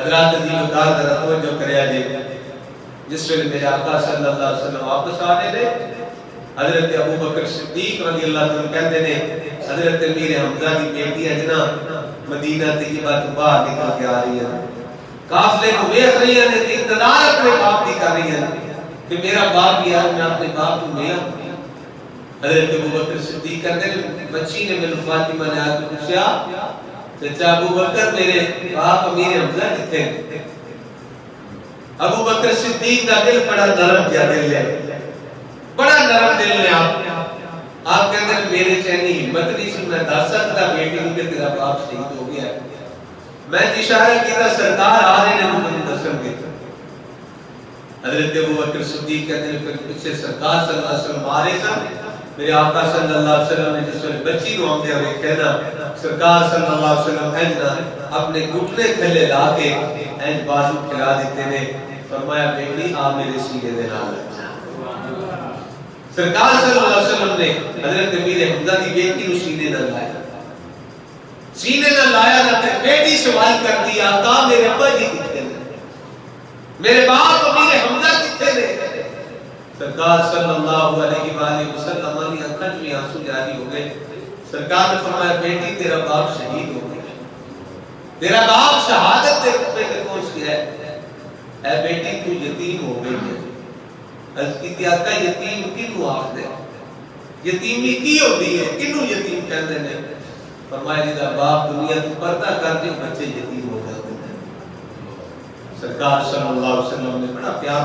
حضرات عزیز وقار ذرا توجہ کریا جے جس ویلے میرے آقا صلی اللہ علیہ وسلم واپس آنے دے حضرت ابو بکر صدیق رضی اللہ عنہ کہتے نے حضرت امیر حمزہ کی بیٹی اجنا مدینہ طیبہ تو باہر نکل کے آ رہی ہے، قافلے کو دیکھ رہی ہے، انتظار اپنے باپ کی کر رہی ہے کہ میرا باپ بھی آج میں اپنے باپ کو ملا۔ حضرت ابو بکر صدیق کہتے ہیں بچی نے میرے فاطمہ نے آ کے پوچھا چچا ابو بکر میرے باپ امیر حمزہ کتنے ہیں؟ ابو بکر صدیق کا دل بڑا نرم کیا دل ہے، بڑا نرم دل ہے۔ آپ کہتے ہیں میرے چینی ہمت نہیں سی میں دس سکتا بیٹی ہوں کہ تیرا باپ شہید ہو گیا ہے، میں اشارہ کیا سرکار آ رہے ہیں مجھے دسن کے۔ حضرت ابو بکر صدیق کہتے ہیں پھر پیچھے سرکار صلی اللہ علیہ وسلم آ رہے سن، میرے آقا صلی اللہ علیہ وسلم نے جس وقت بچی کو ہم دے ہوئے کہنا سرکار صلی اللہ علیہ وسلم اینجنا اپنے گھٹنے تھلے لا کے اینج بازو کھلا دیتے نے، فرمایا بیٹی آ میرے سینے دے نال لگ جا۔ سرکار صلی اللہ علیہ وسلم نے حضرت امیر حمزہ کی بیٹی کو سینے نہ لایا، سینے نہ لایا نہ کہ بیٹی سوال کر دیا آقا میرے ابا جی کتنے نے، میرے باپ امیر حمزہ کتنے نے؟ سرکار صلی اللہ علیہ وآلہ وسلم کی آنکھوں میں آنسو جاری ہو گئے۔ سرکار نے فرمایا بیٹی تیرا باپ شہید ہو گیا، تیرا باپ شہادت کے رتبے تک پہنچ گیا ہے، اے بیٹی تو یتیم ہو گئی ہے۔ عرض کی آقا یتیم کنوں آخ دے، یتیمی کی ہوتی ہے کنوں یتیم کہتے ہیں؟ فرمایا جدا باپ دنیا تو پردہ کر دے بچے یتیم ہو جاتے ہیں۔ سرکار صلی اللہ علیہ وسلم نے بڑا پیار